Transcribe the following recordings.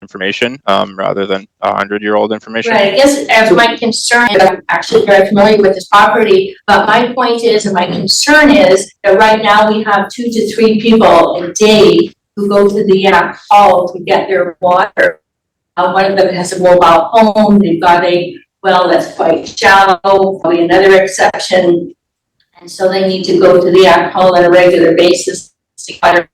information rather than 100-year-old information. Right, I guess as my concern, I'm actually very familiar with this property, but my point is, and my concern is that right now we have 2 to 3 people a day who go to the Yak Hall to get their water. One of them has a mobile home, they've got a well that's quite shallow, probably another exception. And so they need to go to the Yak Hall on a regular basis to get water.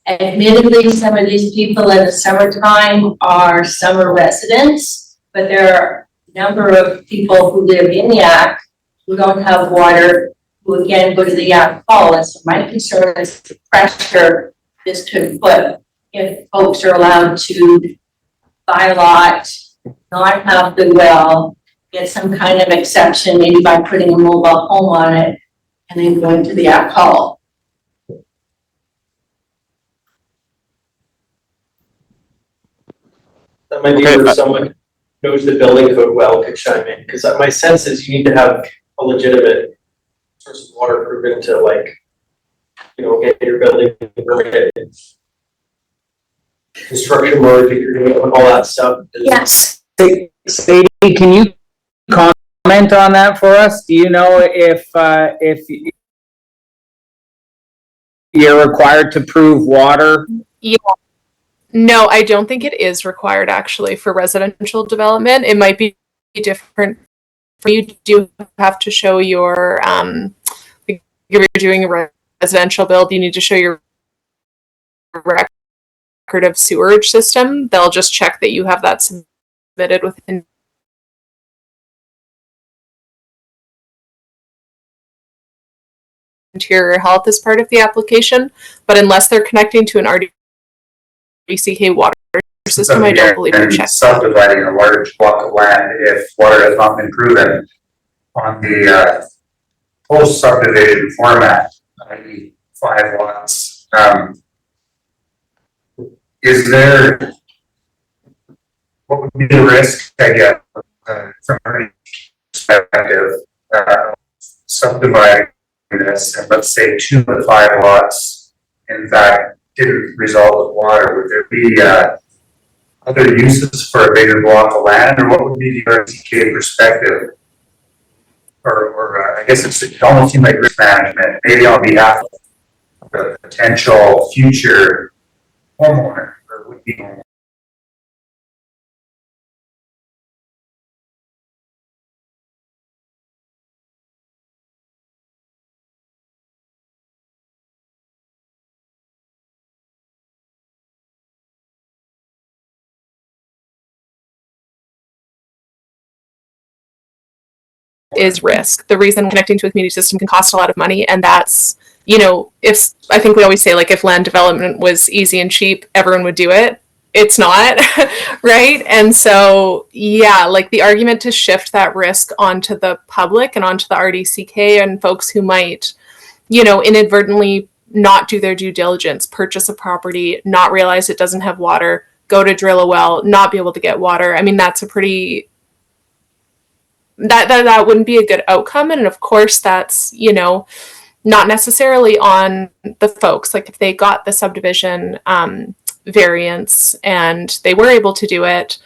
Admittedly, some of these people in the summertime are summer residents, but there are a number of people who live in Yak who don't have water, who again go to the Yak Hall. And so my concern is the pressure this could put if folks are allowed to buy a lot, not have the well, get some kind of exception, maybe by putting a mobile home on it, and then going to the Yak Hall. That might be where someone knows the building code well could chime in, because my sense is you need to have a legitimate source of water proven to, like, you know, get your building permitted. Construction work, if you're doing all that stuff. Yes. Sadie, can you comment on that for us? Do you know if you're required to prove water? Yeah. No, I don't think it is required actually for residential development. It might be different. You do have to show your, if you're doing a residential build, you need to show your record of sewerage system. They'll just check that you have that submitted within Interior Health as part of the application. But unless they're connecting to an RDCK water system, I don't believe they're checking. Subdividing a large block of land if water has not been proven on the post subdivision format, i.e. 5 lots. Is there, what would be the risk, I guess, from our perspective, subdividing this, and let's say 2 of the 5 lots, in fact, didn't result with water? Would there be other uses for a bigger block of land, or what would be the RDCK perspective? Or I guess it almost seems like risk management, maybe on behalf of the potential future homeowner or would be homeowner. Is risk. The reason connecting to a community system can cost a lot of money, and that's, you know, if I think we always say, like, if land development was easy and cheap, everyone would do it. It's not, right? And so, yeah, like the argument to shift that risk onto the public and onto the RDCK and folks who might, you know, inadvertently not do their due diligence, purchase a property, not realize it doesn't have water, go to drill a well, not be able to get water. I mean, that's a pretty that wouldn't be a good outcome. And of course that's, you know, not necessarily on the folks. Like if they got the subdivision variance and they were able to do it,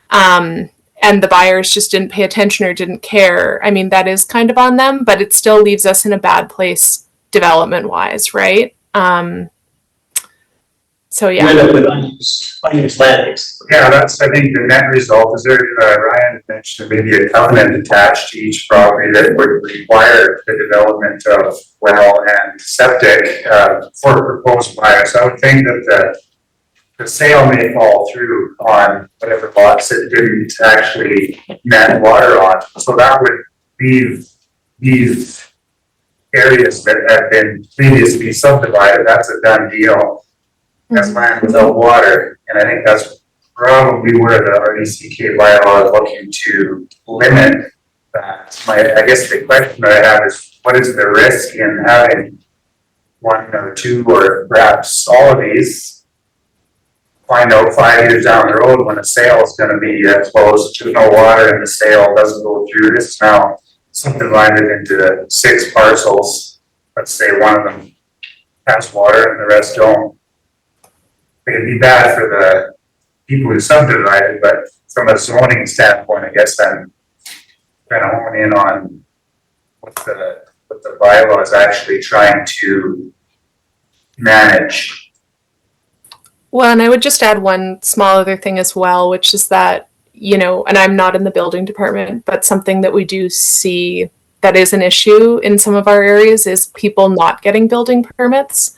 and the buyers just didn't pay attention or didn't care, I mean, that is kind of on them, but it still leaves us in a bad place development wise, right? So yeah. You end up with unused land. Yeah, that's, I think, the net result. Is there, Ryan mentioned maybe a covenant attached to each property that would require the development of well and septic for proposed buyers. I would think that the sale may fall through on whatever lots it didn't actually net water on. So that would leave these areas that have been previously subdivided. That's a done deal. That's land without water, and I think that's probably where the RDCK bylaw is looking to limit that. I guess the question that I have is, what is the risk in having 1 or 2 or perhaps all of these find out 5 years down the road when a sale is going to be closed to no water and the sale doesn't go through? This is now subdivided into 6 parcels. Let's say one of them has water and the rest don't. It'd be bad for people who subdivided, but from a zoning standpoint, I guess I'm trying to hone in on what the bylaw is actually trying to manage. Well, and I would just add one small other thing as well, which is that, you know, and I'm not in the building department, but something that we do see that is an issue in some of our areas is people not getting building permits.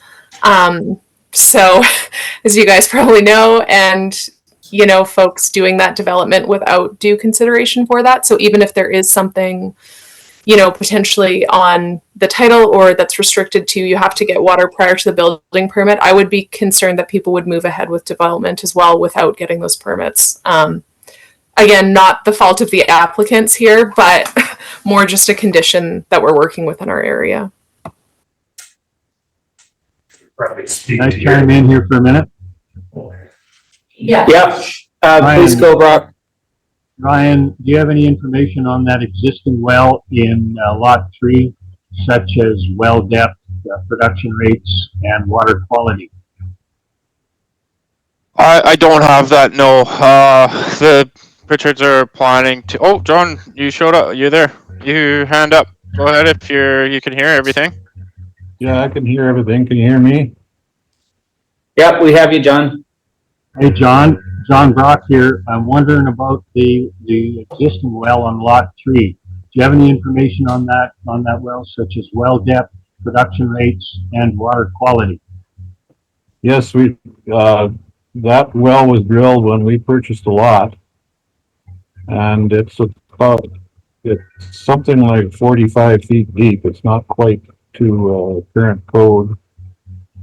So, as you guys probably know, and, you know, folks doing that development without due consideration for that. So, even if there is something, you know, potentially on the title or that's restricted to you have to get water prior to the building permit, I would be concerned that people would move ahead with development as well without getting those permits. Again, not the fault of the applicants here, but more just a condition that we're working with in our area. Probably speak Can I to chime in here for a minute? Yeah. Yeah, please go, Brock. Ryan, do you have any information on that existing well in lot 3, such as well depth, production rates, and water quality? I don't have that, no. The Richards are planning to, oh, John, you showed up, you there? You hand up. Go ahead if you can hear everything. Yeah, I can hear everything. Can you hear me? Yep, we have you, John. Hey, John Brock here. I'm wondering about the existing well on lot 3. Do you have any information on that well, such as well depth, production rates, and water quality? Yes, that well was drilled when we purchased the lot. And it's something like 45 feet deep. It's not quite to current code.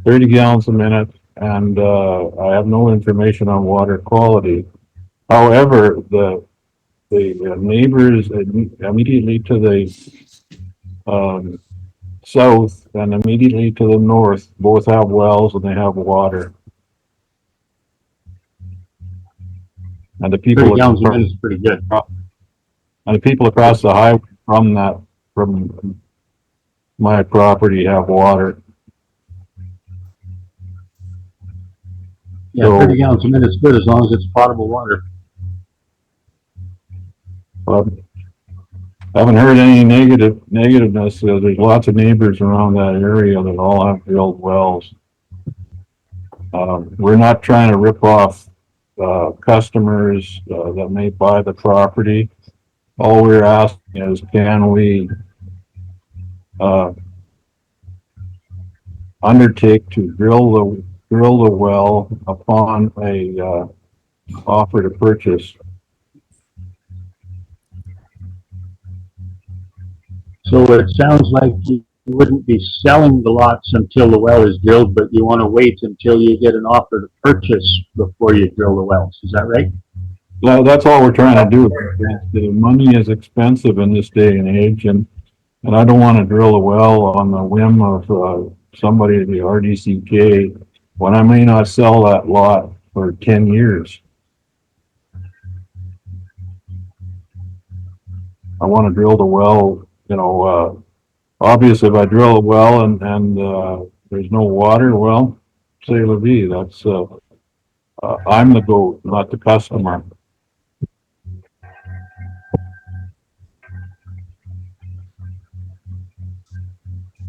30 gallons a minute, and I have no information on water quality. However, the neighbors immediately to the south and immediately to the north both have wells and they have water. And the 30 people gallons a minute is pretty good. and the people across the highway from my property have water. Yeah, 30 gallons a minute is good as long as it's potable water. I haven't heard any negativeness. There's lots of neighbors around that area that all have drilled wells. We're not trying to rip off customers that may buy the property. All we're asking is, can we undertake to drill the well upon a offer to purchase? So it sounds like you wouldn't be selling the lots until the well is drilled, but you want to wait until you get an offer to purchase before you drill the wells. Is that right? No, that's all we're trying to do. The money is expensive in this day and age, and I don't want to drill a well on the whim of somebody at the RDCK when I may not sell that lot for 10 years. I want to drill the well, obviously if I drill a well and there's no water, well, c'est la vie. That's, I'm the goat, not the customer.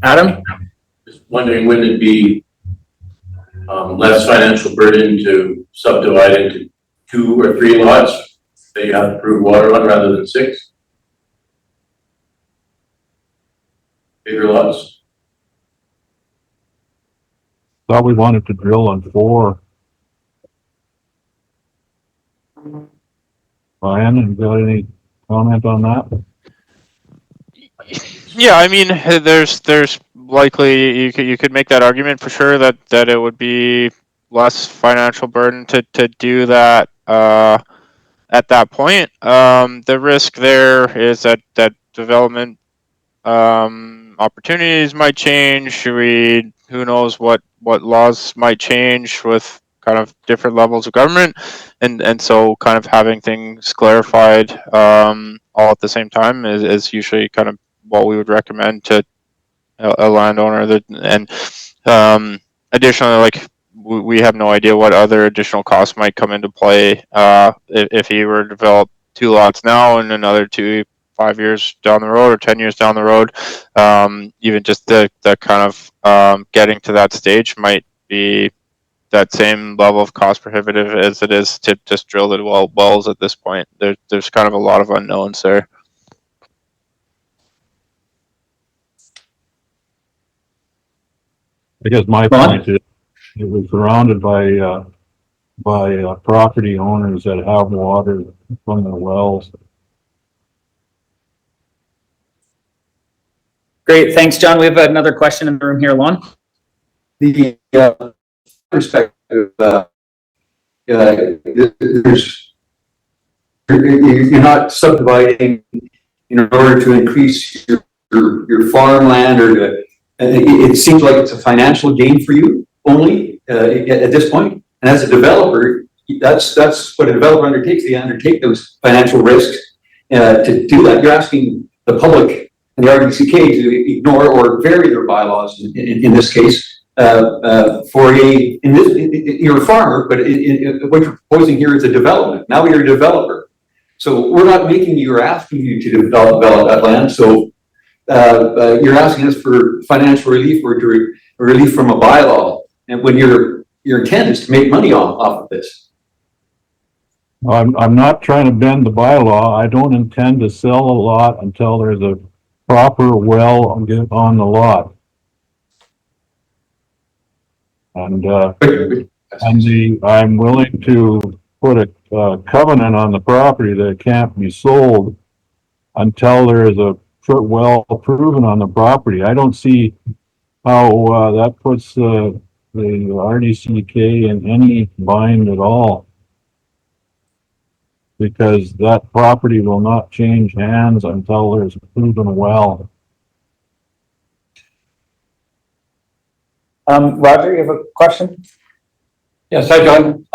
Adam? Just wondering, wouldn't it be less financial burden to subdivide into 2 or 3 lots that you have to prove water on rather than 6? Bigger lots? Thought we wanted to drill on 4. Ryan, you got any comment on that? Yeah, I mean, there's likely you could make that argument for sure that it would be less financial burden to do that at that point. The risk there is that development opportunities might change. Who knows what laws might change with kind of different levels of government, and so kind of having things clarified all at the same time is usually kind of what we would recommend to a landowner. And additionally, like we have no idea what other additional costs might come into play if he were to develop 2 lots now and another 5 years down the road or 10 years down the road. Even just the kind of getting to that stage might be that same level of cost prohibitive as it is to just drill the wells at this point. There's kind of a lot of unknowns there. I guess my point is, it was surrounded by property owners that have water from their wells. Great, thanks, John. We have another question in the room here, Lon. The perspective, there's, you're not subdividing in order to increase your farmland or to, it seems like it's a financial gain for you only at this point. And as a developer, that's what a developer undertakes. They undertake those financial risks to do that. You're asking the public and the RDCK to ignore or vary their bylaws in this case for you're a farmer, but what you're proposing here is a development. Now you're a developer. So we're not making you or asking you to develop that land. So you're asking us for financial relief or to relief from a bylaw. And when your intent is to make money off of this. I'm not trying to bend the bylaw. I don't intend to sell a lot until there's a proper well on the lot. And I'm willing to put a covenant on the property that it can't be sold until there is a well proven on the property. I don't see how that puts the RDCK in any bind at all, because that property will not change hands until there's a proven well. Roger, you have a question? Yes, hi, John.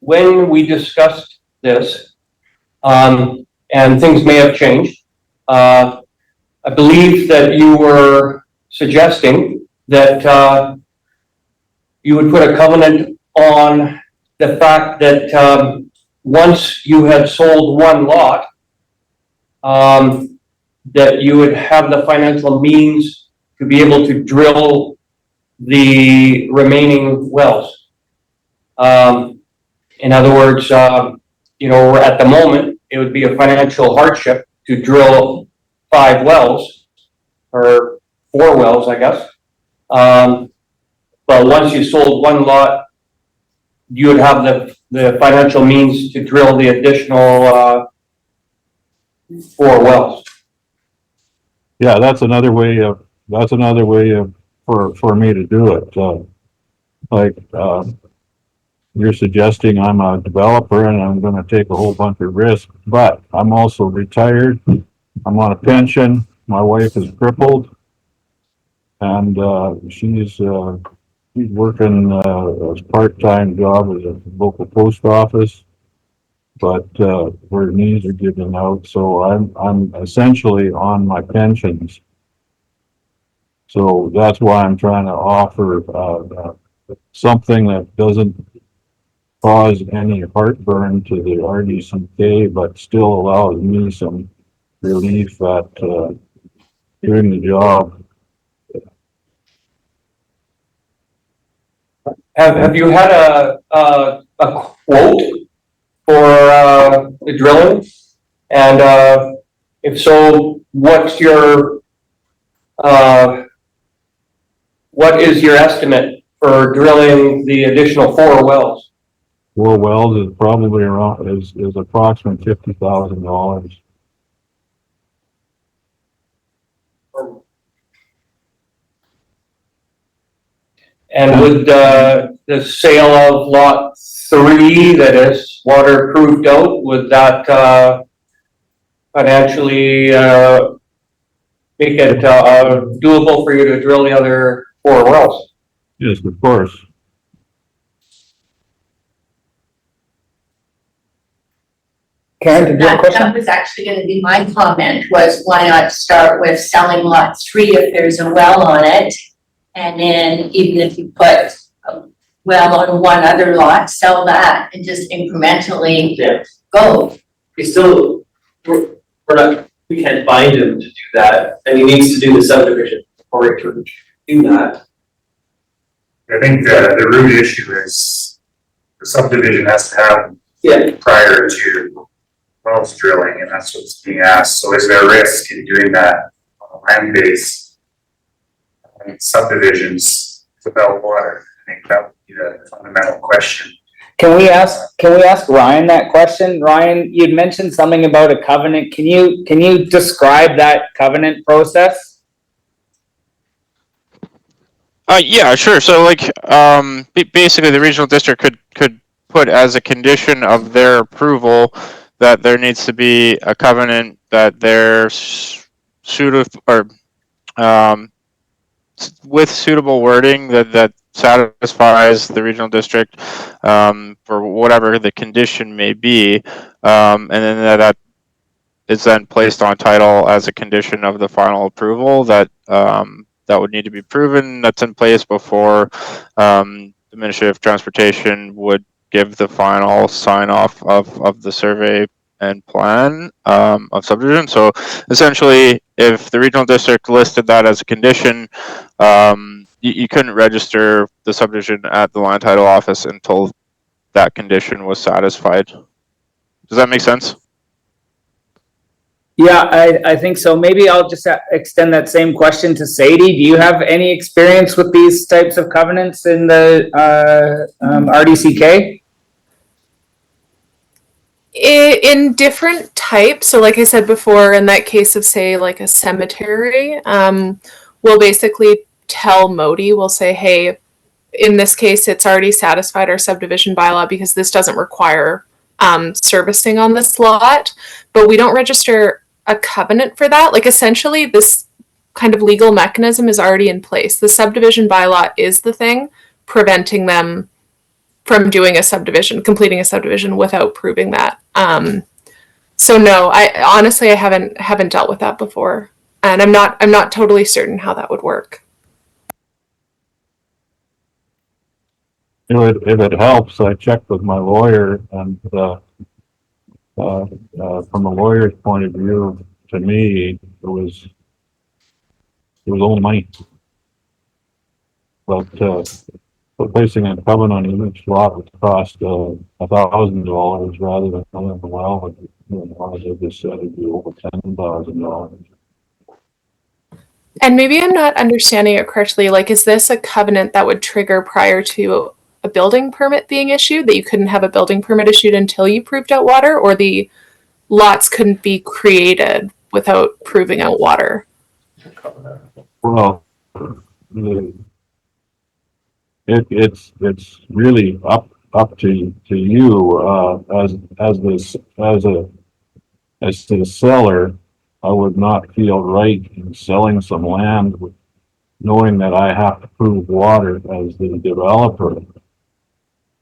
When we discussed this, and things may have changed, I believe that you were suggesting that you would put a covenant on the fact that once you had sold one lot, that you would have the financial means to be able to drill the remaining wells. In other words, at the moment, it would be a financial hardship to drill 5 wells, or 4 wells, I guess. But once you sold one lot, you would have the financial means to drill the additional 4 wells. Yeah, that's another way for me to do it. You're suggesting I'm a developer and I'm going to take a whole bunch of risk, but I'm also retired. I'm on a pension. My wife is crippled, and she's working a part-time job as a local post office, but her knees are giving out, so I'm essentially on my pensions. So that's why I'm trying to offer something that doesn't cause any heartburn to the RDCK, but still allows me some relief at doing the job. Have you had a quote for the drilling? And if so, what is your estimate for drilling the additional 4 wells? 4 wells is probably around is approximately $50,000. And would the sale of lot 3 that is waterproofed out, would that financially make it doable for you to drill the other 4 wells? Yes, of course. Karen, did you have a That question? was actually gonna be my comment, was why not start with selling lot 3 if there's a well on it? And then even if you put a well on one other lot, sell that and just incrementally Yeah. go. We still, we can't bind him to do that, and he needs to do the subdivision before he can do that. I think the root issue is the subdivision has to happen Yeah. prior to wells drilling, and that's what's being asked. So is there a risk in doing that on a land base subdivisions without water? I think that would be the fundamental question. Can we ask Ryan that question? Ryan, you'd mentioned something about a covenant. Can you describe that covenant process? Yeah, sure. So like, basically the regional district could put as a condition of their approval that there needs to be a covenant that they're suitable or, with suitable wording that satisfies the regional district, for whatever the condition may be. And then that is then placed on title as a condition of the final approval that, that would need to be proven that's in place before, the Ministry of Transportation would give the final sign off of the survey and plan, of subdivision. So essentially, if the regional district listed that as a condition, you couldn't register the subdivision at the land title office until that condition was satisfied. Does that make sense? Yeah, I think so. Maybe I'll just extend that same question to Sadie. Do you have any experience with these types of covenants in the RDCK? In different types, so like I said before, in that case of say like a cemetery, we'll basically tell Modi, we'll say, hey, in this case, it's already satisfied our subdivision bylaw because this doesn't require servicing on this lot, but we don't register a covenant for that. Like essentially this kind of legal mechanism is already in place. The subdivision bylaw is the thing preventing them from doing a subdivision, completing a subdivision without proving that. So no, I honestly, I haven't dealt with that before, and I'm not totally certain how that would work. You know, if it helps, I checked with my lawyer and, from a lawyer's point of view, to me, it was all money. But placing a covenant on each lot would cost, $1,000 rather than filling the well, but, you know, as I just said, it'd be over $10,000. And maybe I'm not understanding it correctly. Like, is this a covenant that would trigger prior to a building permit being issued, that you couldn't have a building permit issued until you proved out water, or the lots couldn't be created without proving out water? Well, it's really up to you, as the seller. I would not feel right in selling some land with, knowing that I have to prove water as the developer.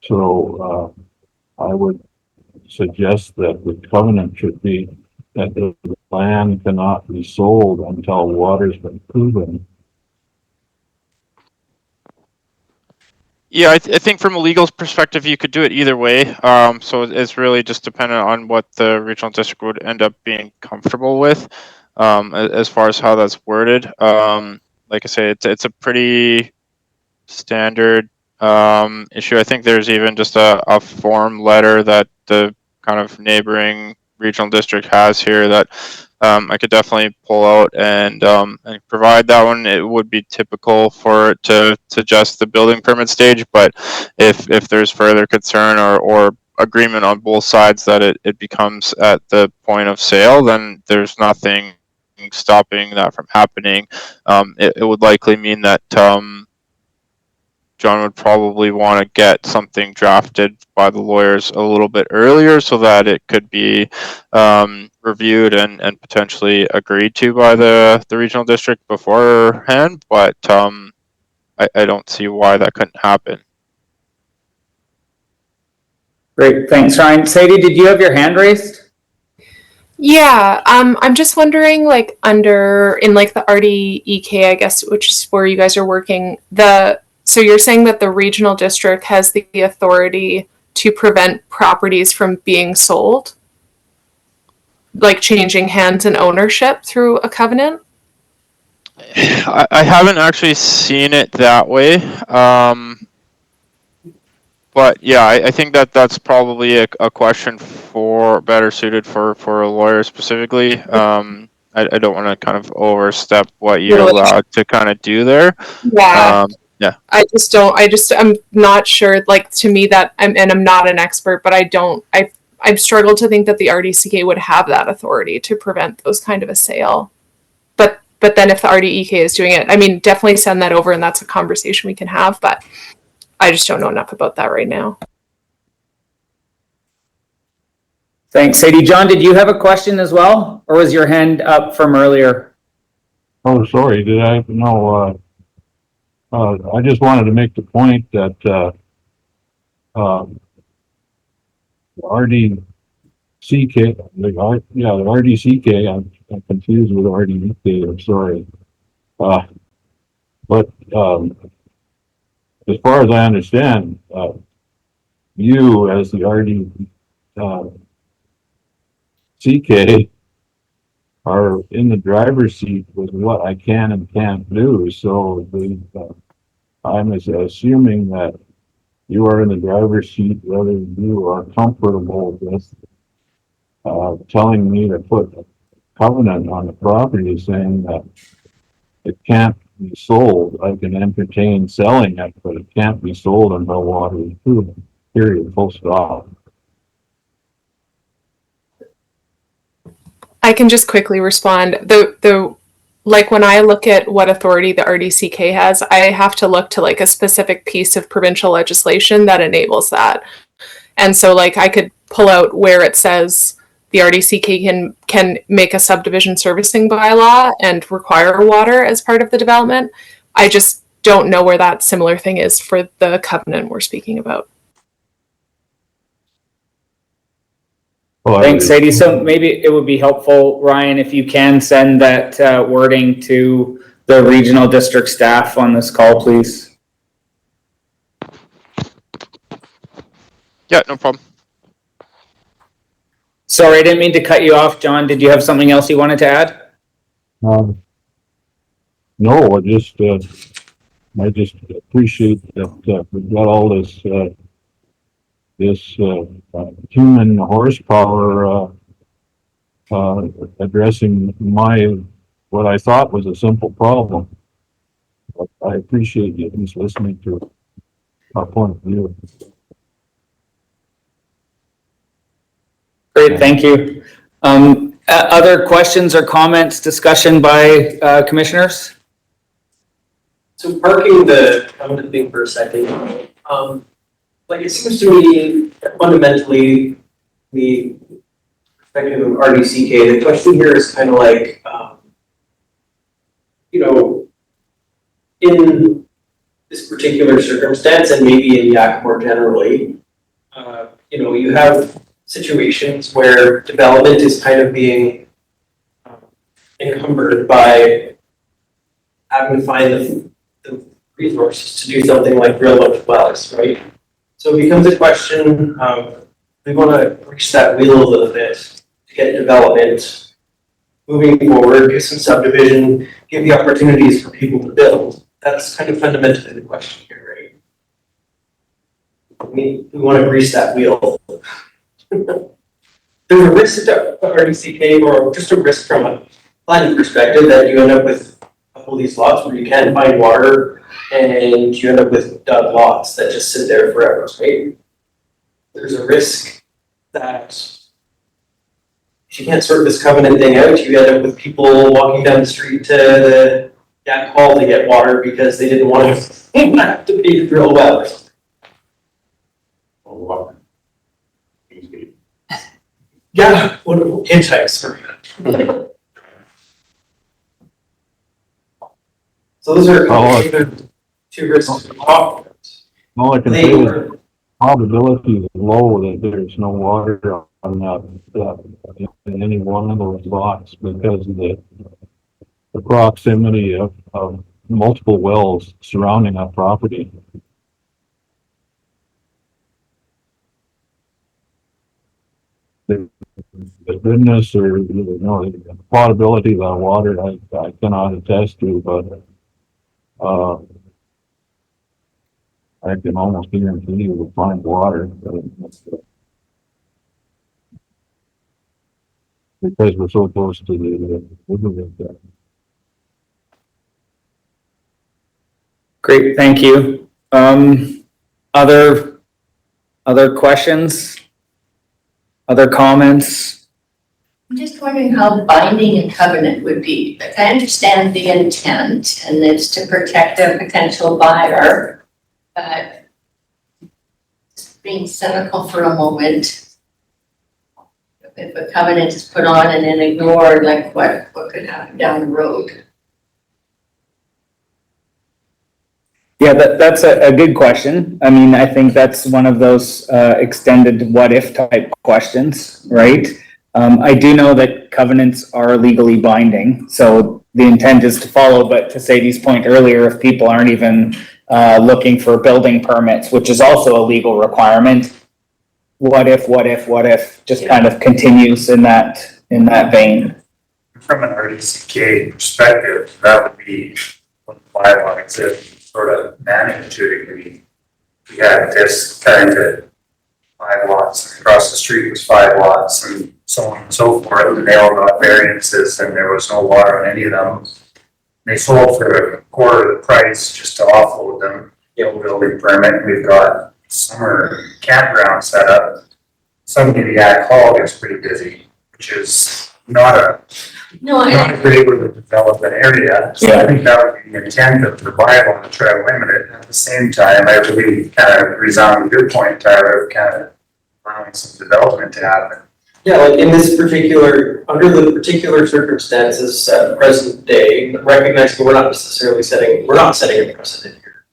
So, I would suggest that the covenant should be that the land cannot be sold until water's been proven. Yeah, I think from a legal perspective, you could do it either way. So it's really just dependent on what the regional district would end up being comfortable with, as far as how that's worded. Like I say, it's a pretty standard issue. I think there's even just a form letter that the kind of neighboring regional district has here that I could definitely pull out and provide that one. It would be typical for it to suggest the building permit stage, but if there's further concern or agreement on both sides that it becomes at the point of sale, then there's nothing stopping that from happening. It would likely mean that John would probably want to get something drafted by the lawyers a little bit earlier so that it could be reviewed and potentially agreed to by the regional district beforehand. But I don't see why that couldn't happen. Great, thanks, Ryan. Sadie, did you have your hand raised? Yeah, I'm just wondering, like, in like the RDEK, I guess, which is where you guys are working, so you're saying that the regional district has the authority to prevent properties from being sold? Like changing hands and ownership through a covenant? I haven't actually seen it that way. But yeah, I think that that's probably a question better suited for a lawyer specifically. I don't want to kind of overstep what you're allowed to kind of do there. Yeah. Yeah. I'm not sure, like, to me I'm not an expert, but I've struggled to think that the RDCK would have that authority to prevent those kind of a sale. But then if the RDEK is doing it, I mean, definitely send that over and that's a conversation we can have, but I just don't know enough about that right now. Thanks, Sadie. John, did you have a question as well? Or was your hand up from earlier? Oh, sorry, did I? No, I just wanted to make the point that, RDCK, the RDCK, I'm confused with RDEK, I'm sorry. But, as far as I understand, you as the RDCK are in the driver's seat with what I can and can't do, so I'm assuming that you are in the driver's seat whether you are comfortable with telling me to put a covenant on the property saying that it can't be sold. I can entertain selling it, but it can't be sold until water is approved, period, full stop. I can just quickly respond. Like when I look at what authority the RDCK has, I have to look to like a specific piece of provincial legislation that enables that. And so like I could pull out where it says the RDCK can make a subdivision servicing bylaw and require water as part of the development. I just don't know where that similar thing is for the covenant we're speaking about. Thanks, Sadie. So maybe it would be helpful, Ryan, if you can send that wording to the regional district staff on this call, please. Yeah, no problem. Sorry, I didn't mean to cut you off, John. Did you have something else you wanted to add? No, I just appreciate that we've got all this human horsepower addressing what I thought was a simple problem. But I appreciate you at least listening to our point of view. Great, thank you. Other questions or comments, discussion by commissioners? So parking the covenant thing for a second, like it seems to me fundamentally the perspective of RDCK, the question here is kind of like, you know, in this particular circumstance and maybe in Yak more generally, you know, you have situations where development is kind of being encumbered by having to find the resources to do something like drill up wells, right? So it becomes a question of we want to reach that wheel a little bit to get development moving forward, get some subdivision, give the opportunities for people to build. That's kind of fundamentally the question here, right? We want to grease that wheel. There's a risk to RDCK, or just a risk from a planning perspective, that you end up with a couple of these lots where you can't find water and you end up with dug lots that just sit there forever, right? There's a risk that if you can't sort this covenant thing out, you end up with people walking down the street to the Yak Hall to get water because they didn't want to have to pay to drill wells. Yeah, wonderful insights. So those are either two risks. All I can say is probability is low that there's no water on that in any one of those lots because of the proximity of multiple wells surrounding that property. The goodness or, you know, the potability of that water, I cannot attest to, but, I can almost guarantee you will find water. Because we're so close to the river there. Great, thank you. Other questions? Other comments? I'm just wondering how binding a covenant would be. Like, I understand the intent and it's to protect a potential buyer, but just being cynical for a moment, if a covenant is put on and then ignored, like what could happen down the road? Yeah, that's a good question. I mean, I think that's one of those extended what if type questions, right? I do know that covenants are legally binding, so the intent is to follow, but to Sadie's point earlier, if people aren't even looking for building permits, which is also a legal requirement, what if just kind of continues in that vein. From an RDCK perspective, that would be what the bylaw exists, sort of manage to a degree. We had this kind of 5 lots, and across the street was 5 lots, and so on and so forth, and they all got variances, and there was no water on any of them. They sold for a quarter of the price just to offload them, get a building permit. We've got summer campground set up. Suddenly the ag hall gets pretty busy, which is not a great way to develop an area. So I think that would be the intent of the bylaw to try to limit it. At the same time, I really kind of resound with your point, Tyler, of kind of allowing some development to happen. Yeah, like in this particular, under the particular circumstances at the present day, recognizing we're not setting a precedent here.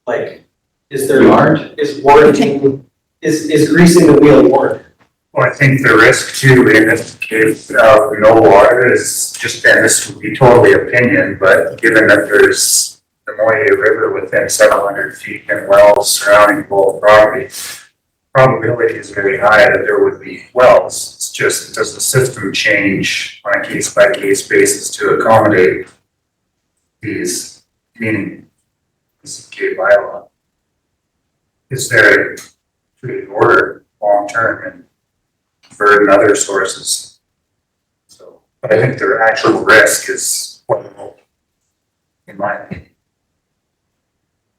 Like, is warranting, is greasing the wheel warranted? Well, I think the risk too in this case of no water is just, and this would be totally opinion, but given that there's the Moye River within several hundred feet and wells surrounding both properties, probability is very high that there would be wells. It's just, does the system change on a case by case basis to accommodate these, meaning this K bylaw? Is there a treated order long term and burden other sources? So, but I think the actual risk is what, in my opinion.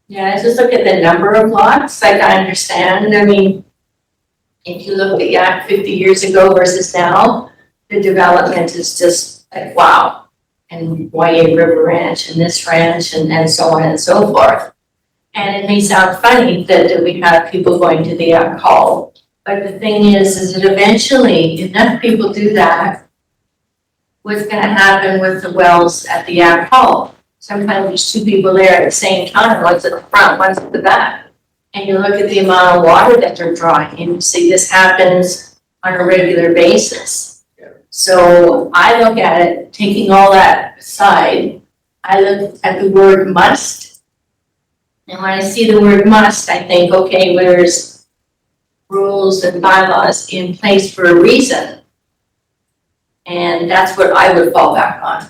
Yeah, I just look at the number of lots, like I understand, I mean, if you look at Yak 50 years ago versus now, the development is just like, wow. And Moye River Ranch and this ranch and so on and so forth. And it may sound funny that we have people going to the Yak Hall, but the thing is that eventually enough people do that, what's gonna happen with the wells at the Yak Hall? Sometimes there's 2 people there at the same time, one's at the front, one's at the back. And you look at the amount of water that they're drawing, and you see this happens on a regular basis. Yeah. So I look at it, taking all that aside, I look at the word must. And when I see the word must, I think, okay, there's rules and bylaws in place for a reason. And that's what I would fall back on.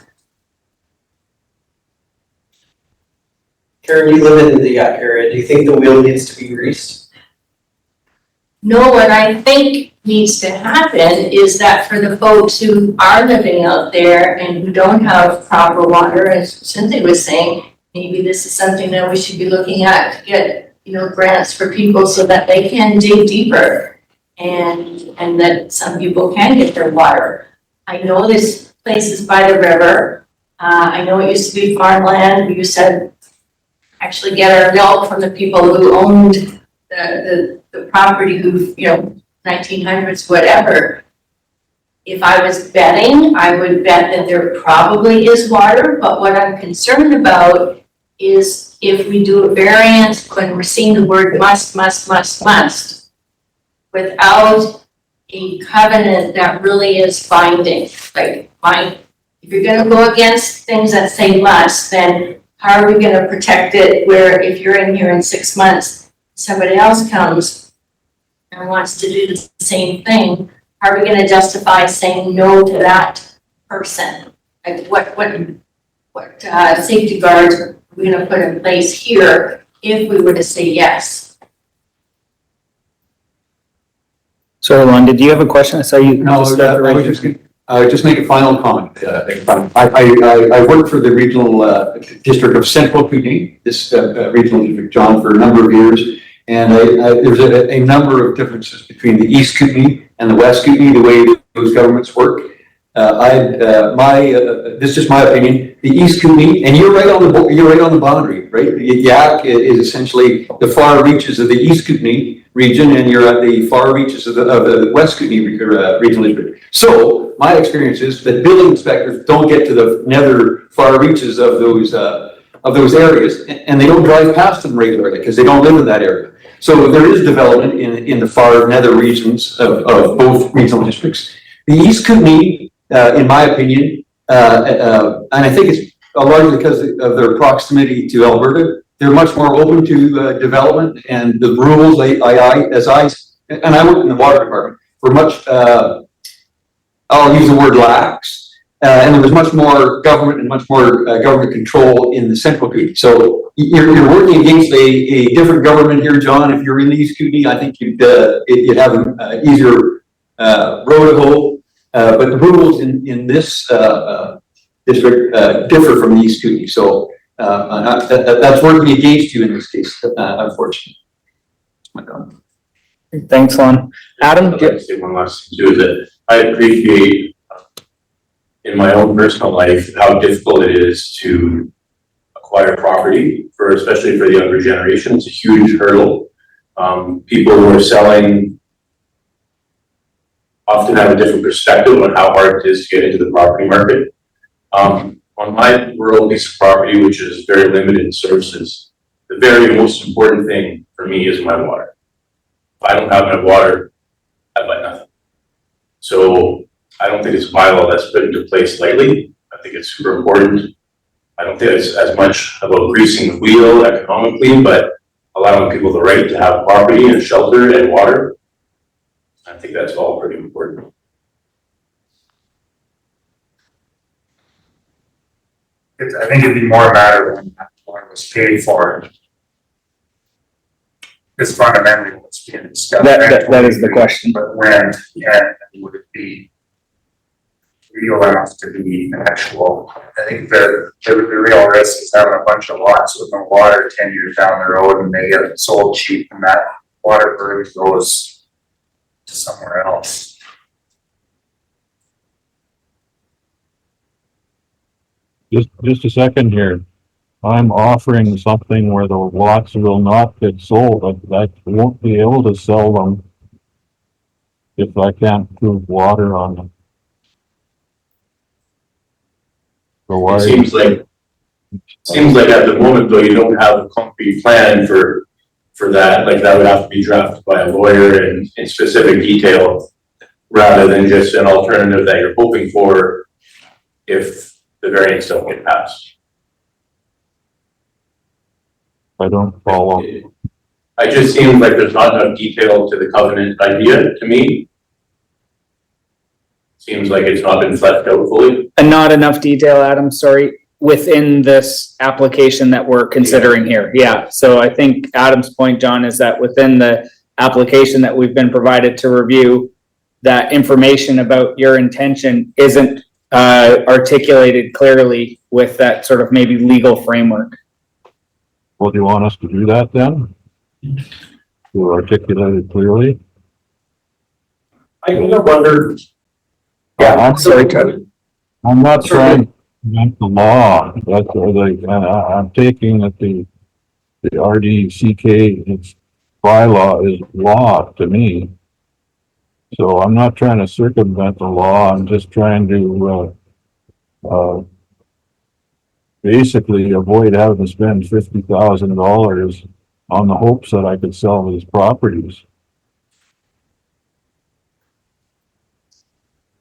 Karen, you live in the Yak area. Do you think the wheel needs to be greased? No, what I think needs to happen is that for the folks who are living out there and who don't have proper water, as Cynthia was saying, maybe this is something that we should be looking at to get, grants for people so that they can dig deeper and that some people can get their water. I know this place is by the river. I know it used to be farmland. We used to actually get our milk from the people who owned the property who, 1900s, whatever. If I was betting, I would bet that there probably is water, but what I'm concerned about is if we do a variance when we're seeing the word must, without a covenant that really is binding, like if you're gonna go against things that say must, then how are we gonna protect it where if you're in here in 6 months, somebody else comes and wants to do the same thing, how are we gonna justify saying no to that person? Like what safety guards are we gonna put in place here if we were to say yes? So Lon, did you have a question? I saw you. No, I was just gonna, just make a final comment. I worked for the regional, district of Central Kootenay, this, regional district, John, for a number of years. And there's a number of differences between the East Kootenay and the West Kootenay, the way those governments work. This is just my opinion, the East Kootenay, and you're right on the boundary, right? Yak is essentially the far reaches of the East Kootenay region, and you're at the far reaches of the West Kootenay regional district. So my experience is that building inspectors don't get to the nether far reaches of those areas, and they don't drive past them regularly because they don't live in that area. So there is development in the far nether regions of both regional districts. The East Kootenay, in my opinion, and I think it's largely because of their proximity to Alberta, they're much more open to development, and the rules, I work in the water department, were much, I'll use the word lax, and there was much more government and much more government control in the Central Kootenay. So you're working against a different government here, John. If you're in the East Kootenay, I think you'd have an easier road to hoe. But the rules in this district differ from the East Kootenay. So that's working against you in this case, unfortunately. Thanks, Lon. Adam? I'd like to say one last thing too, that I appreciate in my own personal life how difficult it is to acquire property, especially for the younger generation. It's a huge hurdle. People who are selling often have a different perspective on how hard it is to get into the property market. On my rural piece of property, which is very limited in services, the very most important thing for me is my water. If I don't have my water, I've got nothing. So I don't think it's a bylaw that's put into place lightly. I think it's super important. I don't think it's as much about greasing the wheel economically, but allowing people the right to have property and shelter and water. I think that's all pretty important. I think it'd be more a matter of when that water was paid for. It's fundamentally what's being discussed. That is the question. But when, and would it be real enough to be actual? I think the real risk is having a bunch of lots with no water 10 years down the road, and they get sold cheap, and that water burden goes to somewhere else. Just a second here. I'm offering something where the lots will not get sold. I won't be able to sell them if I can't prove water on them. So why? It seems like at the moment though, you don't have a concrete plan for that. Like that would have to be drafted by a lawyer in specific detail rather than just an alternative that you're hoping for if the variance don't get passed. I don't follow. It just seems like there's not enough detail to the covenant idea to me. Seems like it's not been fleshed out fully. And not enough detail, Adam, sorry, within this application that we're considering here. Yeah, so I think Adam's point, John, is that within the application that we've been provided to review, that information about your intention isn't articulated clearly with that sort of maybe legal framework. Well, do you want us to do that then? To articulate it clearly? I kind of wonder. Yeah, I'm sorry, Trevor. I'm not trying to invent the law. That's I'm taking that the RDCK, its bylaw is law to me. So I'm not trying to circumvent the law. I'm just trying to basically avoid having to spend $50,000 on the hopes that I could sell these properties.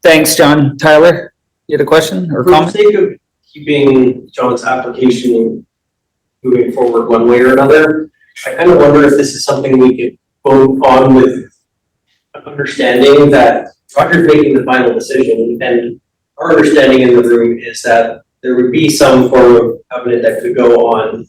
Thanks, John. Tyler, you had a question or For the comment? sake of keeping John's application moving forward one way or another, I kind of wonder if this is something we could vote on with an understanding that Roger's making the final decision, and our understanding in the room is that there would be some form of covenant that could go on